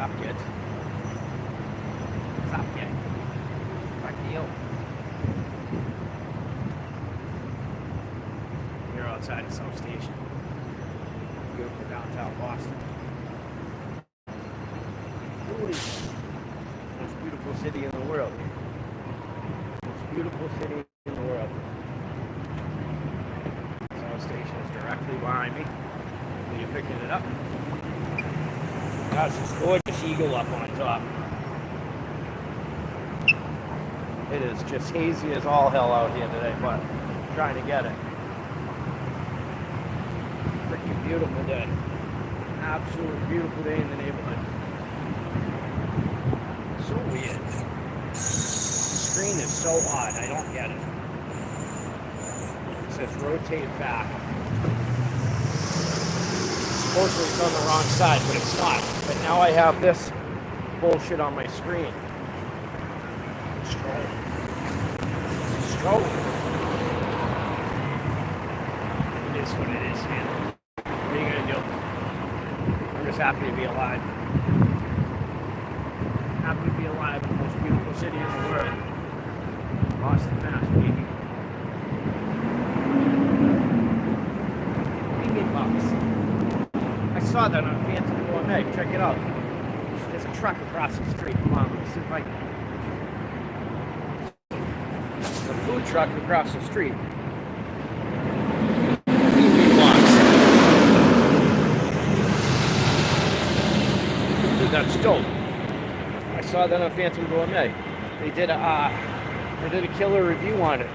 up, kids? What's up, kid? Fuck you. We're outside of South Station. Beautiful downtown Boston. Most beautiful city in the world. Most beautiful city in the world. South Station is directly behind me. You're picking it up. Got this gorgeous eagle up on top. It is just hazy as all hell out here today, but I'm trying to get it. Freaking beautiful day. Absolutely beautiful day in the neighborhood. So weird. The screen is so odd. I don't get it. It says rotate back. Supposedly it's on the wrong side, but it's not. But now I have this bullshit on my screen. Stroll. It is what it is, man. What are you gonna do? I'm just happy to be alive. Happy to be alive in the most beautiful city in the world. Boston, Mass, baby. $1 I saw that on Fancy Gourmet. Check it out. There's a truck across the street. Come on, let me see if I can. There's a food truck across the street. Dude, that's dope. I saw that on Fancy Gourmet. They did a killer review on it.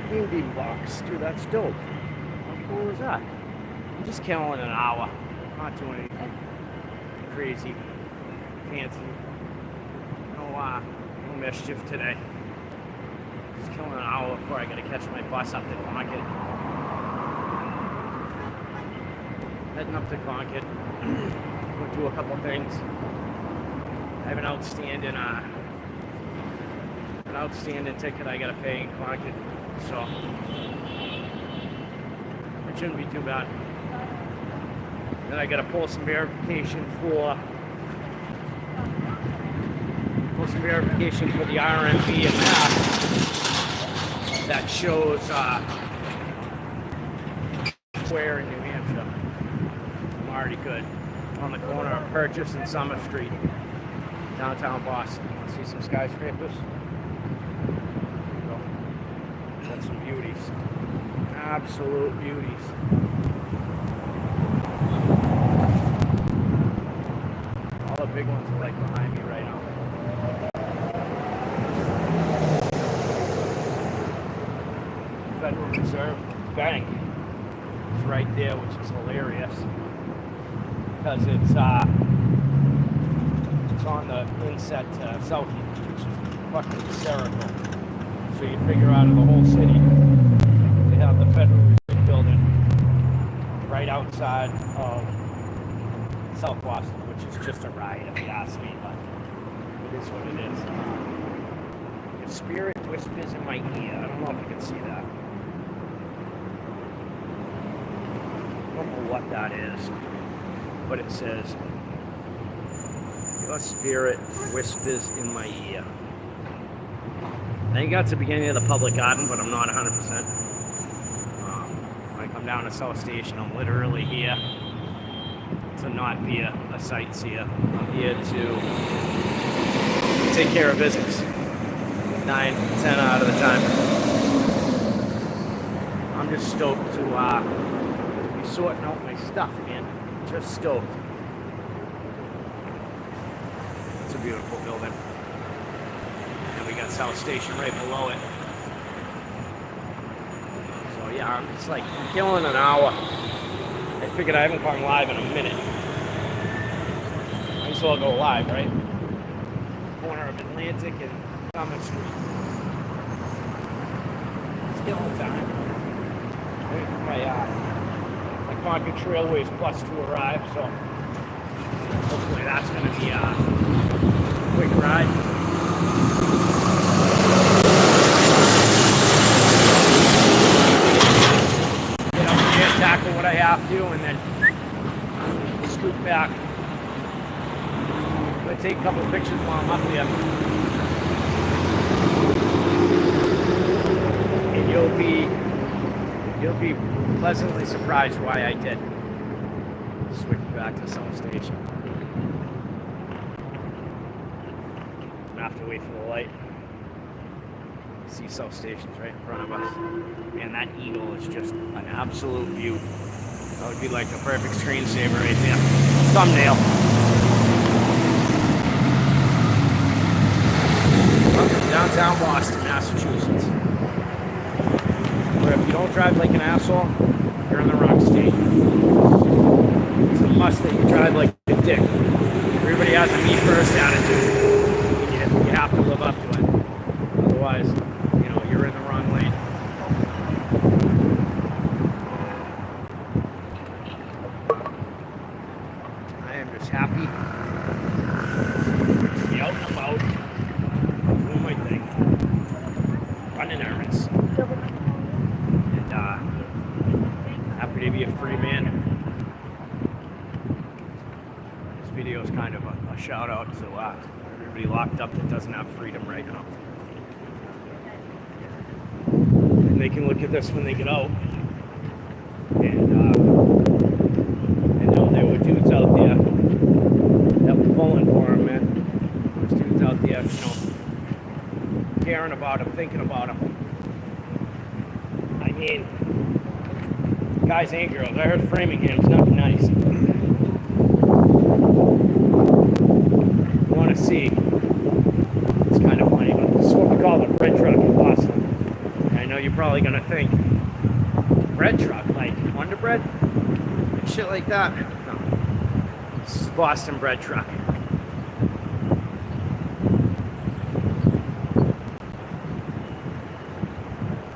Bean box. Dude, that's dope. How cool is that? I'm just killing an hour. Not doing anything crazy, fancy. No mischief today. Just killing an hour before I gotta catch my bus up to Concord. Heading up to Concord. We'll do a couple things. I have an outstanding ticket I gotta pay in Concord, so it shouldn't be too bad. Then I gotta pull some verification for the RMV and map that shows where in New Hampshire. I'm already good. On the corner of Purchase and Summer Street, downtown Boston. See some skyscrapers? Got some beauties. Absolute beauties. All the big ones are like behind me right now. Federal Reserve Bank is right there, which is hilarious because it's on the inset to Southie, which is fucking hysterical. So you figure out of the whole city, they have the Federal Reserve building right outside of South Boston, which is just a riot if you ask me, but it is what it is. Your spirit whispers in my ear. I don't know if you can see that. I don't know what that is, but it says, your spirit whispers in my ear. I think that's the beginning of the public garden, but I'm not 100%. When I come down to South Station, I'm literally here to not be a sightseer. I'm here to take care of business 9-10 out of the time. I'm just stoked to be sorting out my stuff, man. Just stoked. It's a beautiful building. And we got South Station right below it. So yeah, I'm just like, I'm killing an hour. I figured I haven't gone live in a minute. Might as well go live, right? Corner of Atlantic and Summer Street. It's killing time. Waiting for my Concord Trailways bus to arrive, so hopefully that's going to be a quick ride. Get up here, tackle what I have to, and then scoot back to take a couple of pictures while I'm up there. And you'll be pleasantly surprised why I did. Switch back to southstation. I have to wait for the light. See southstation's right in front of us. And that eagle is just an absolute beaut. That would be like the perfect screensaver right there. Thumbnail. Welcome to downtown Boston, Massachusetts. Where if you don't drive like an asshole, you're in the wrong state. It's a must that you drive like a dick. Everybody has a me first attitude. You have to live up to it. Otherwise, you're in the wrong lane. I am just happy to be out and about, doing my thing, running errands, and happy to be a free man. This video is kind of a shout out to everybody locked up that doesn't have freedom right now. And they can look at this when they get out. And know there were dudes out there that were pulling for them, man. There's dudes out there, caring about them, thinking about them. I mean, guys and girls. I heard Framingham's not nice. Want to see? It's kind of funny, but this is what we call the bread truck in Boston. I know you're probably gonna think bread truck, like Wonder Bread and shit like that. No, it's Boston bread truck.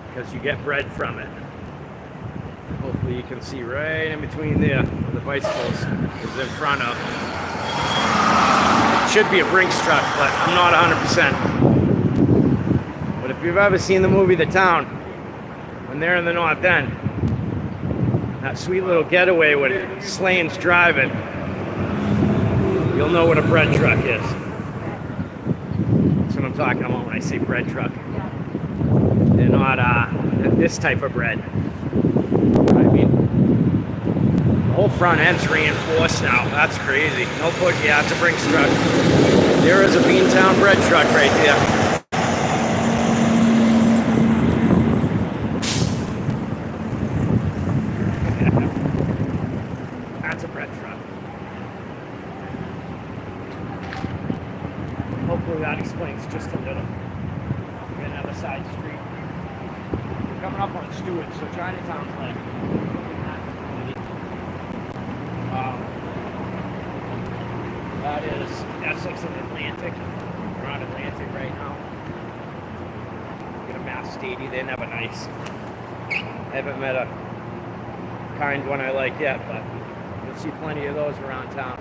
Because you get bread from it. Hopefully you can see right in between there where the bicycles is in front of. It should be a Brinks truck, but I'm not 100%. But if you've ever seen the movie The Town, when they're in the North End, that sweet little getaway with Slane's driving, you'll know what a bread truck is. That's what I'm talking about when I say bread truck. They're not this type of bread. I mean, the whole front end's reinforced now. That's crazy. No push. Yeah, it's a Brinks truck. There is a Beantown bread truck right there. That's a bread truck. Hopefully that explains just a little. We're gonna have a side street. We're coming up on Stewart, so Chinatown's like that is Essex and Atlantic. We're on Atlantic right now. Get a Mass Stadium, they're never nice. I haven't met a kind one I like yet, but you'll see plenty of those around town.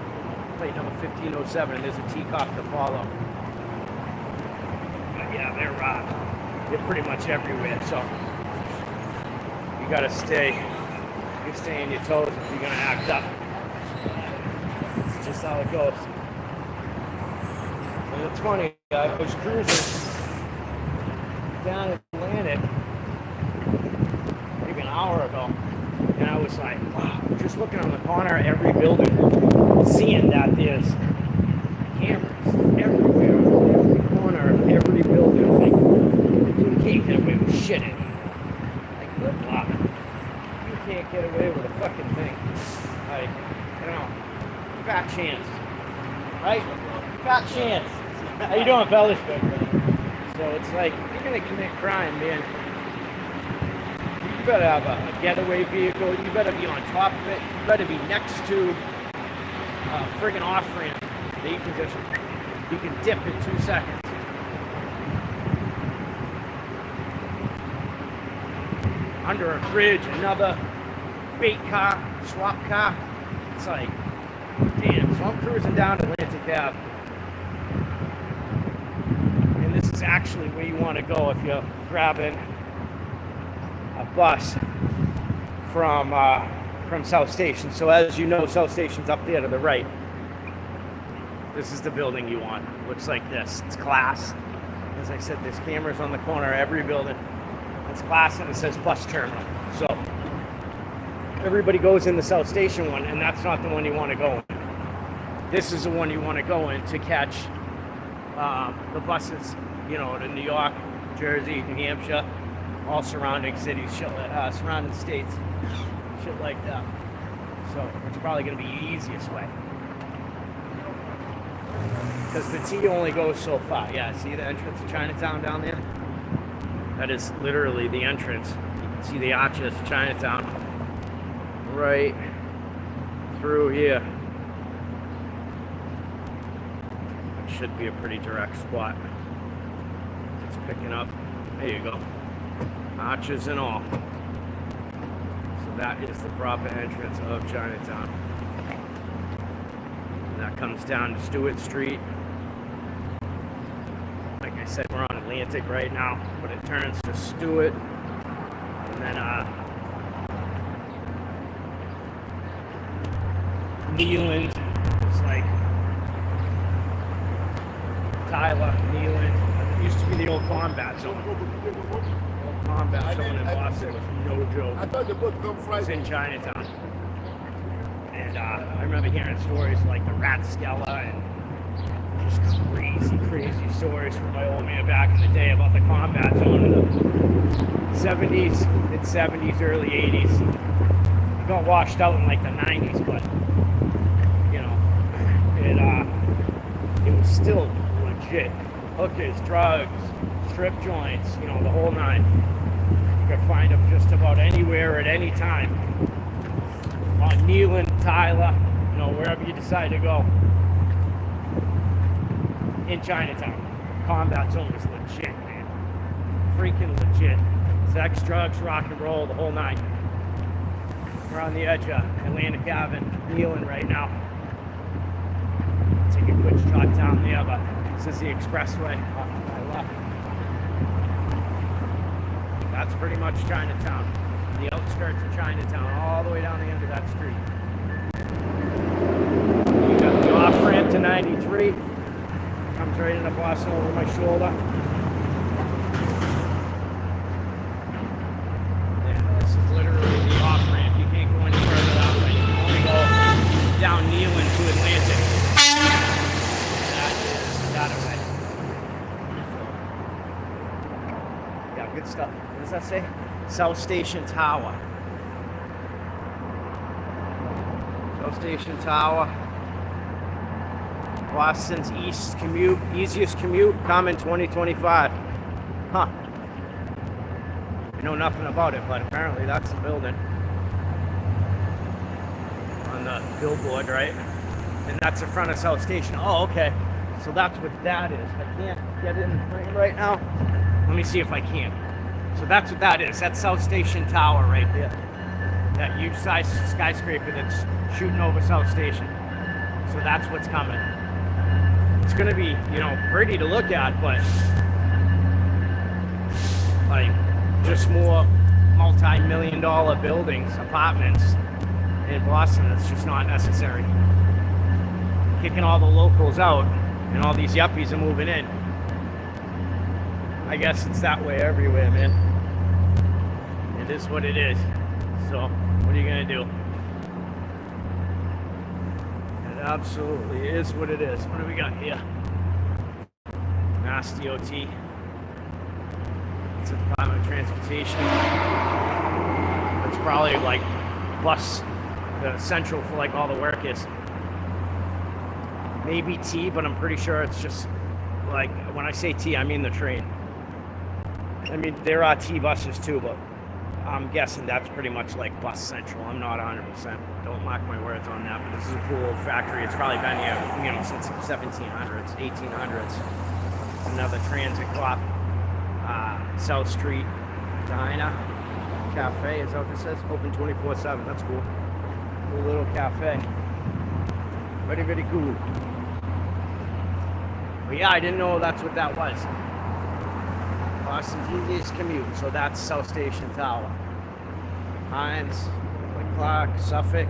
Plate number 1507, and there's a teacup to follow. But yeah, they're pretty much everywhere, so you gotta stay on your toes if you're gonna act up. It's just how it goes. And it's funny, I was cruising down Atlantic maybe an hour ago, and I was like, wow, just looking on the corner of every building, seeing that there's cameras everywhere, every corner of every building. Like, you can't get away with shitting. Like, good luck. You can't get away with a fucking thing. Like, fat chance. Right? Fat chance. How you doing, fellas? So it's like, if you're gonna commit crime, man, you better have a getaway vehicle. You better be on top of it. You better be next to a friggin' off-ramp that you can dip in 2 seconds. Under a bridge, another bait car, swap car. It's like, damn. So I'm cruising down Atlantic Ave. And this is actually where you want to go if you're grabbing a bus from South Station. So as you know, South Station's up there to the right. This is the building you want. Looks like this. It's class. As I said, there's cameras on the corner of every building. It's class, and it says bus terminal. So everybody goes in the South Station one, and that's not the one you want to go in. This is the one you want to go in to catch the buses, you know, to New York, Jersey, New Hampshire, all surrounding cities, surrounding states, shit like that. So it's probably going to be the easiest way. Because the T only goes so far. Yeah, see the entrance to Chinatown down there? That is literally the entrance. You can see the arches of Chinatown right through here. It should be a pretty direct spot. It's picking up. There you go. Arches and all. So that is the proper entrance of Chinatown. And that comes down to Stewart Street. Like I said, we're on Atlantic right now, but it turns to Stewart, and then Neyland is like Tyler, Neyland. It used to be the old combat zone. Old combat zone in Boston was no joke. I thought the boat come Friday. It's in Chinatown. And I remember hearing stories like the Rathskeller and just crazy stories from my old man back in the day about the combat zone in the 70s, mid-70s, early 80s. It got washed out in like the 90s, but, you know, it was still legit. Hookers, drugs, strip joints, you know, the whole nine. You could find them just about anywhere at any time. On Neyland, Tyler, you know, wherever you decide to go. In Chinatown. Combat zone was legit, man. Freaking legit. Sex, drugs, rock and roll, the whole nine. We're on the edge of Atlantic Avenue, Neyland right now. Take a quick shot down there, but this is the expressway off to my left. That's pretty much Chinatown. The outskirts of Chinatown, all the way down the end of that street. You got the off-ramp to 93. Comes right into Boston over my shoulder. And this is literally the off-ramp. You can't go any further that way. You can only go down Neyland to Atlantic. That is that way. So, yeah, good stuff. What does that say? South Station Tower. South Station Tower. Boston's easiest commute, coming 2025. Huh. I know nothing about it, but apparently that's the building. On the billboard, right? And that's the front of South Station. Oh, okay. So that's what that is. I can't get in the frame right now. Let me see if I can. So that's what that is. That's South Station Tower right there. That huge size skyscraper that's shooting over South Station. So that's what's coming. It's gonna be, you know, pretty to look at, but like just more multi-million-dollar buildings, apartments in Boston. It's just not necessary. Kicking all the locals out, and all these yuppies are moving in. I guess it's that way everywhere, man. It is what it is. So, what are you gonna do? It absolutely is what it is. What do we got here? Mass DOT. It's a Department of Transportation. It's probably like bus, the central for like all the workers. Maybe T, but I'm pretty sure it's just like, when I say T, I mean the train. I mean, there are T buses too, but I'm guessing that's pretty much like Bus Central. I'm not 100%. Don't mark my words on that, but this is a cool old factory. It's probably been here, you know, since 1700s, 1800s. Another transit clock. South Street Diner Cafe, is that what this says? Open 24/7. That's cool. Cool little cafe. Very, very cool. But yeah, I didn't know that's what that was. Boston's easiest commute, so that's South Station Tower. Hines, Clark, Suffolk.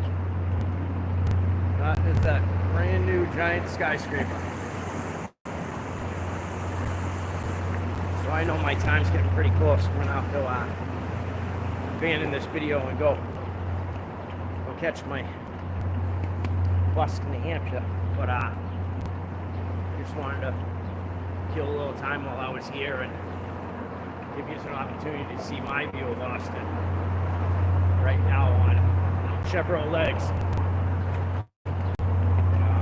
That is that. Brand new giant skyscraper. So I know my time's getting pretty close. I'm gonna have to abandon this video and go catch my bus to New Hampshire. But just wanted to kill a little time while I was here and give you an opportunity to see my view of Austin right now on Chevrolet legs. I'm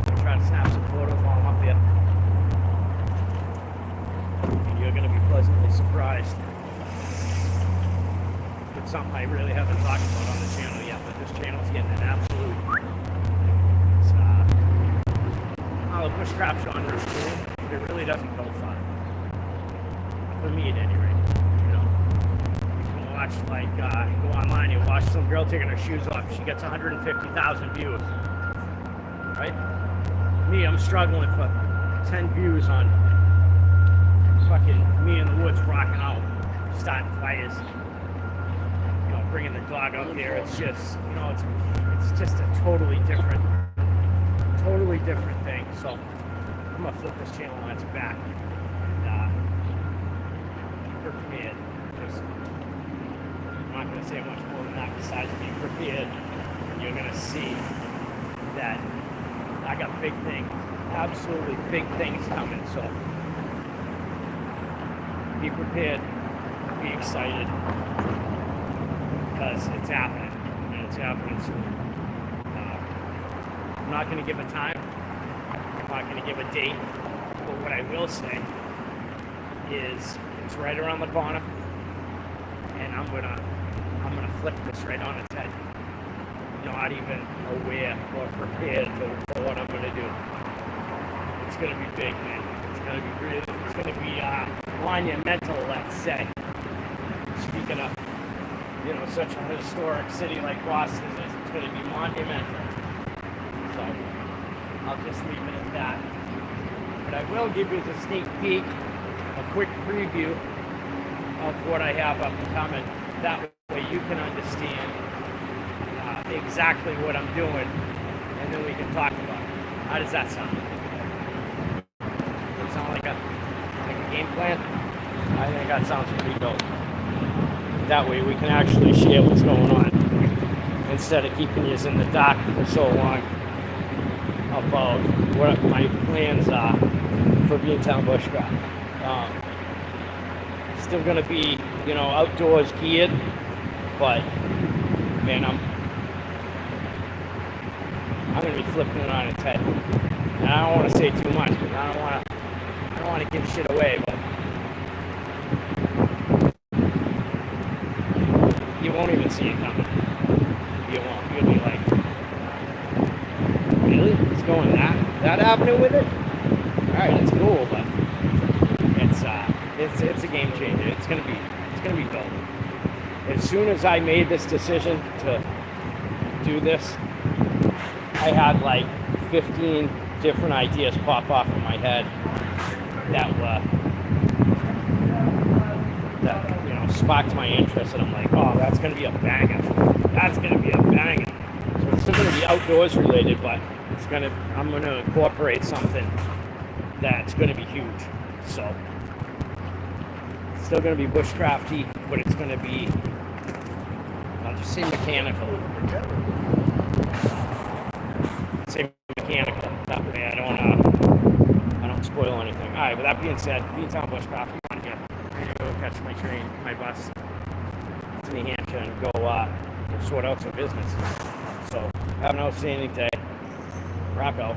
gonna try to snap some photos while I'm up here, and you're gonna be pleasantly surprised. It's something I really haven't talked about on the channel yet, but this channel's getting an absolute. The bushcraft genre is cool, but it really doesn't go far. For me, at any rate. You know, you can watch, like, go online and watch some girl taking her shoes off. She gets 150,000 views. Right? Me, I'm struggling for 10 views on fucking me in the woods rocking out, starting fires. You know, bringing the dog out there. It's just, you know, it's just a totally different thing. So I'm gonna flip this channel on its back and prepared. Just, I'm not gonna say much more than that besides being prepared. You're gonna see that I got big things, absolutely big things coming. So be prepared, be excited, because it's happening, and it's happening soon. I'm not going to give a time. I'm not going to give a date. But what I will say is it's right around the corner, and I'm gonna flip this right on its head. Not even aware or prepared for what I'm going to do. It's going to be big, man. It's going to be really. It's going to be monumental, let's say. Speaking of, you know, such a historic city like Boston is, it's going to be monumental. So I'll just leave it at that. But I will give you a sneak peek, a quick preview of what I have up and coming. That way you can understand exactly what I'm doing, and then we can talk about it. How does that sound? Does it sound like a game plan? I think that sounds pretty dope. That way we can actually share what's going on instead of keeping you in the dark for so long about what my plans are for Beantown bushcraft. Still going to be, you know, outdoors geared, but man, I'm going to be flipping it on its head. And I don't want to say too much because I don't want to give shit away, but you won't even see it coming. You won't. You'll be like, really? It's going that happening with it? Alright, it's cool, but it's a game changer. It's gonna be dope. As soon as I made this decision to do this, I had like 15 different ideas pop off in my head that you know, sparked my interest, and I'm like, oh, that's gonna be a banger. That's gonna be a banger. So it's still gonna be outdoors related, but I'm gonna incorporate something that's gonna be huge. So it's still gonna be bushcrafty, but it's gonna be, I'll just say mechanical. That way I don't spoil anything. Alright, with that being said, Beantown bushcraft, I'm on here. I'm gonna go catch my bus to New Hampshire and go sort out some business. So have an outstanding day. Rock out.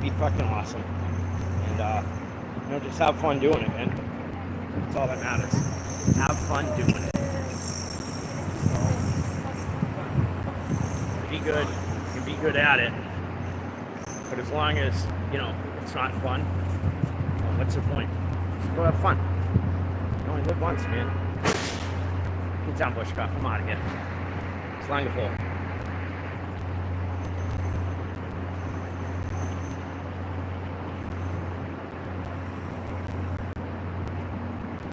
Be fucking awesome. And you know, just have fun doing it, man. That's all that matters. Have fun doing it. So be good. You can be good at it. But as long as, you know, it's not fun, well, what's the point? Just go have fun. You only live once, man. Beantown bushcraft. I'm out of here. It's Langeful.